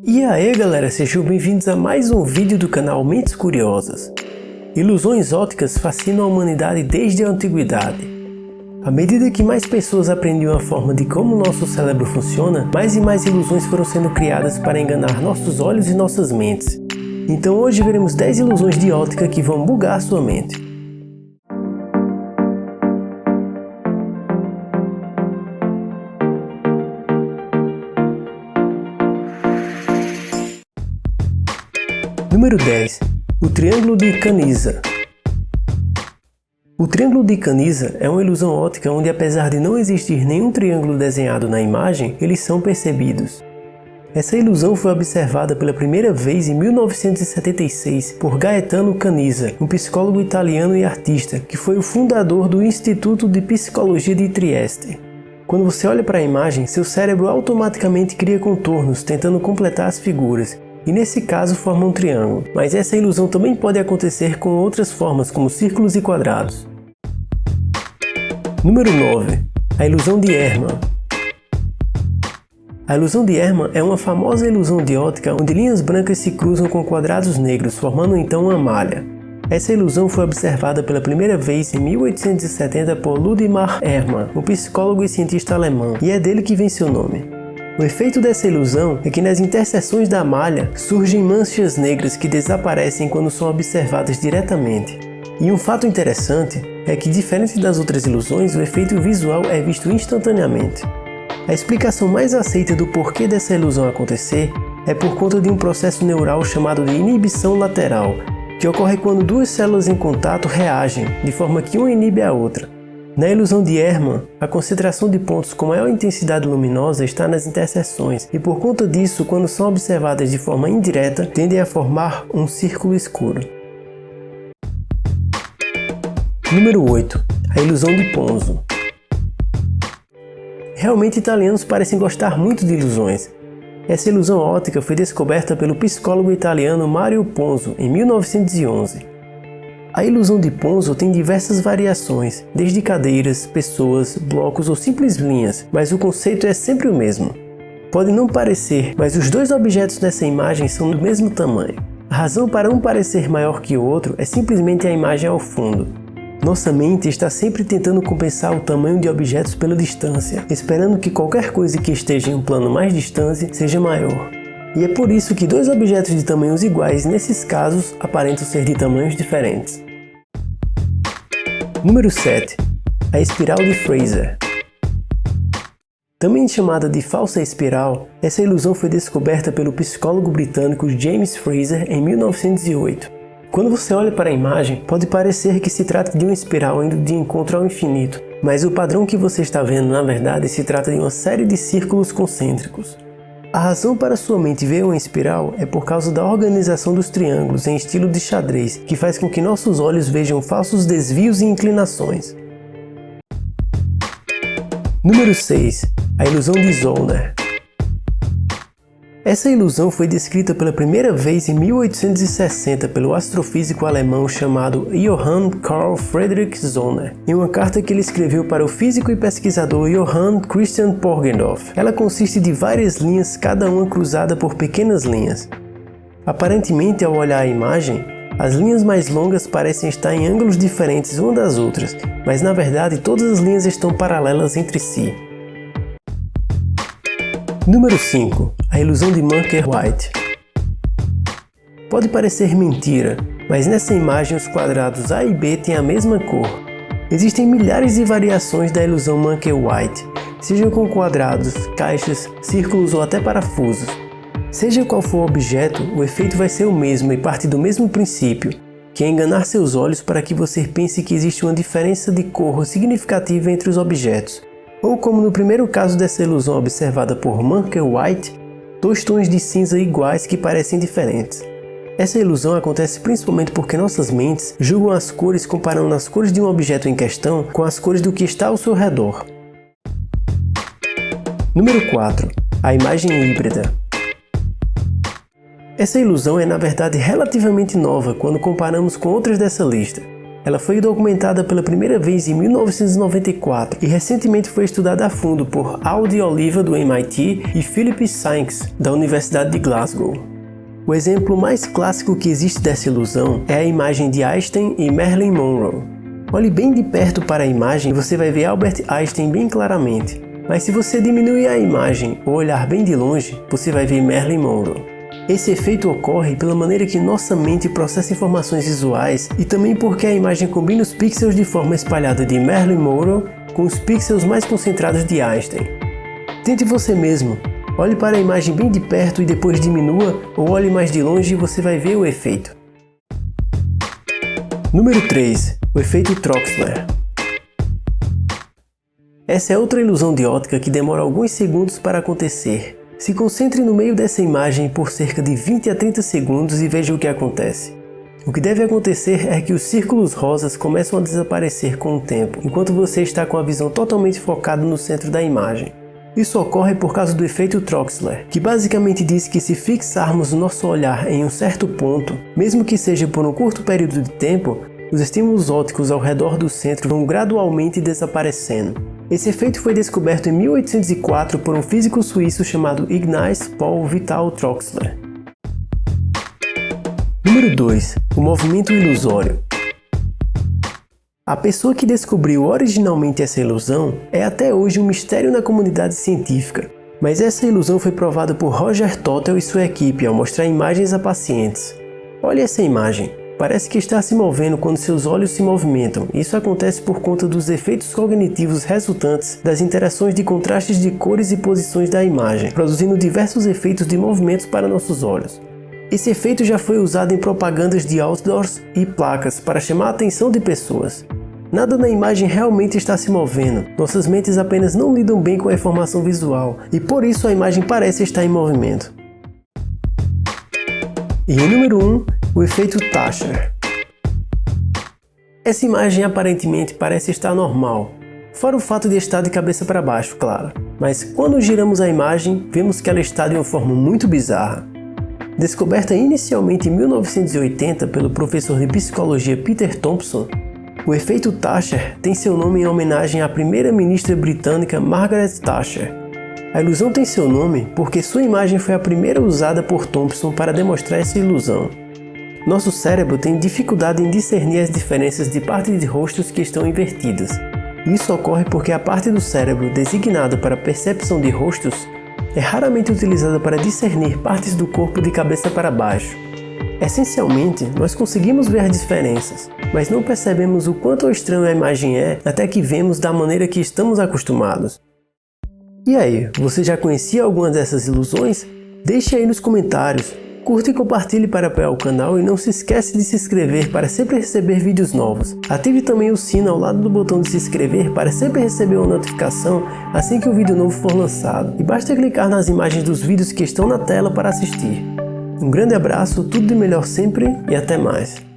E aí galera, sejam bem-vindos a mais um vídeo do canal Mentes Curiosas. Ilusões ópticas fascinam a humanidade desde a antiguidade. À medida que mais pessoas aprendiam a forma de como nosso cérebro funciona, mais e mais ilusões foram sendo criadas para enganar nossos olhos e nossas mentes. Então hoje veremos 10 ilusões de óptica que vão bugar sua mente. Número 10. O Triângulo de Canizza. O Triângulo de Canizza é uma ilusão óptica onde, apesar de não existir nenhum triângulo desenhado na imagem, eles são percebidos. Essa ilusão foi observada pela primeira vez em 1976 por Gaetano Canizza, um psicólogo italiano e artista, que foi o fundador do Instituto de Psicologia de Trieste. Quando você olha para a imagem, seu cérebro automaticamente cria contornos tentando completar as figuras, e nesse caso forma um triângulo, mas essa ilusão também pode acontecer com outras formas como círculos e quadrados. Número 9. A ilusão de Hermann. A ilusão de Hermann é uma famosa ilusão de óptica onde linhas brancas se cruzam com quadrados negros, formando então uma malha. Essa ilusão foi observada pela primeira vez em 1870 por Ludwig Hermann, um psicólogo e cientista alemão, e é dele que vem seu nome. O efeito dessa ilusão é que nas interseções da malha surgem manchas negras que desaparecem quando são observadas diretamente. E um fato interessante é que, diferente das outras ilusões, o efeito visual é visto instantaneamente. A explicação mais aceita do porquê dessa ilusão acontecer é por conta de um processo neural chamado de inibição lateral, que ocorre quando duas células em contato reagem, de forma que uma inibe a outra. Na ilusão de Hermann, a concentração de pontos com maior intensidade luminosa está nas interseções, e por conta disso, quando são observadas de forma indireta, tendem a formar um círculo escuro. Número 8. A ilusão de Ponzo. Realmente italianos parecem gostar muito de ilusões. Essa ilusão óptica foi descoberta pelo psicólogo italiano Mario Ponzo em 1911. A ilusão de Ponzo tem diversas variações, desde cadeiras, pessoas, blocos ou simples linhas, mas o conceito é sempre o mesmo. Pode não parecer, mas os dois objetos nessa imagem são do mesmo tamanho. A razão para um parecer maior que o outro é simplesmente a imagem ao fundo. Nossa mente está sempre tentando compensar o tamanho de objetos pela distância, esperando que qualquer coisa que esteja em um plano mais distante seja maior. E é por isso que dois objetos de tamanhos iguais, nesses casos, aparentam ser de tamanhos diferentes. Número 7. A espiral de Fraser. Também chamada de falsa espiral, essa ilusão foi descoberta pelo psicólogo britânico James Fraser em 1908. Quando você olha para a imagem, pode parecer que se trata de uma espiral indo de encontro ao infinito, mas o padrão que você está vendo, na verdade, se trata de uma série de círculos concêntricos. A razão para sua mente ver uma espiral é por causa da organização dos triângulos em estilo de xadrez, que faz com que nossos olhos vejam falsos desvios e inclinações. Número 6. A ilusão de Zollner. Essa ilusão foi descrita pela primeira vez em 1860 pelo astrofísico alemão chamado Johann Carl Friedrich Zollner, em uma carta que ele escreveu para o físico e pesquisador Johann Christian Poggendorff. Ela consiste de várias linhas, cada uma cruzada por pequenas linhas. Aparentemente, ao olhar a imagem, as linhas mais longas parecem estar em ângulos diferentes uma das outras, mas na verdade todas as linhas estão paralelas entre si. Número 5. A ilusão de Munker-White. Pode parecer mentira, mas nessa imagem os quadrados A e B têm a mesma cor. Existem milhares de variações da ilusão Munker-White, sejam com quadrados, caixas, círculos ou até parafusos. Seja qual for o objeto, o efeito vai ser o mesmo e parte do mesmo princípio, que é enganar seus olhos para que você pense que existe uma diferença de cor significativa entre os objetos. Ou como no primeiro caso dessa ilusão observada por Munker-White, dois tons de cinza iguais que parecem diferentes. Essa ilusão acontece principalmente porque nossas mentes julgam as cores comparando as cores de um objeto em questão com as cores do que está ao seu redor. Número 4. A imagem híbrida. Essa ilusão é na verdade relativamente nova quando comparamos com outras dessa lista. Ela foi documentada pela primeira vez em 1994 e recentemente foi estudada a fundo por Aldi Oliva do MIT e Philip Sainz da Universidade de Glasgow. O exemplo mais clássico que existe dessa ilusão é a imagem de Einstein e Marilyn Monroe. Olhe bem de perto para a imagem e você vai ver Albert Einstein bem claramente. Mas se você diminuir a imagem ou olhar bem de longe, você vai ver Marilyn Monroe. Esse efeito ocorre pela maneira que nossa mente processa informações visuais e também porque a imagem combina os pixels de forma espalhada de Marilyn Monroe com os pixels mais concentrados de Einstein. Tente você mesmo. Olhe para a imagem bem de perto e depois diminua, ou olhe mais de longe e você vai ver o efeito. Número 3. O efeito Troxler. Essa é outra ilusão de ótica que demora alguns segundos para acontecer. Se concentre no meio dessa imagem por cerca de 20 a 30 segundos e veja o que acontece. O que deve acontecer é que os círculos rosas começam a desaparecer com o tempo, enquanto você está com a visão totalmente focada no centro da imagem. Isso ocorre por causa do efeito Troxler, que basicamente diz que se fixarmos o nosso olhar em um certo ponto, mesmo que seja por um curto período de tempo, os estímulos ópticos ao redor do centro vão gradualmente desaparecendo. Esse efeito foi descoberto em 1804 por um físico suíço chamado Ignaz Paul Vital Troxler. Número 2. O movimento ilusório. A pessoa que descobriu originalmente essa ilusão é até hoje um mistério na comunidade científica, mas essa ilusão foi provada por Roger Totel e sua equipe ao mostrar imagens a pacientes. Olhe essa imagem. Parece que está se movendo quando seus olhos se movimentam. Isso acontece por conta dos efeitos cognitivos resultantes das interações de contrastes de cores e posições da imagem, produzindo diversos efeitos de movimentos para nossos olhos. Esse efeito já foi usado em propagandas de outdoors e placas para chamar a atenção de pessoas. Nada na imagem realmente está se movendo, nossas mentes apenas não lidam bem com a informação visual, e por isso a imagem parece estar em movimento. E o número 1, o efeito Tasker. Essa imagem aparentemente parece estar normal, fora o fato de estar de cabeça para baixo, claro. Mas quando giramos a imagem, vemos que ela está de uma forma muito bizarra. Descoberta inicialmente em 1980 pelo professor de psicologia Peter Thompson, o efeito Tasker tem seu nome em homenagem à primeira-ministra britânica Margaret Thatcher. A ilusão tem seu nome porque sua imagem foi a primeira usada por Thompson para demonstrar essa ilusão. Nosso cérebro tem dificuldade em discernir as diferenças de partes de rostos que estão invertidas. Isso ocorre porque a parte do cérebro designada para a percepção de rostos é raramente utilizada para discernir partes do corpo de cabeça para baixo. Essencialmente, nós conseguimos ver as diferenças, mas não percebemos o quanto estranho a imagem é até que vemos da maneira que estamos acostumados. E aí, você já conhecia alguma dessas ilusões? Deixe aí nos comentários. Curta e compartilhe para apoiar o canal e não se esquece de se inscrever para sempre receber vídeos novos. Ative também o sino ao lado do botão de se inscrever para sempre receber uma notificação assim que o vídeo novo for lançado. E basta clicar nas imagens dos vídeos que estão na tela para assistir. Um grande abraço, tudo de melhor sempre e até mais.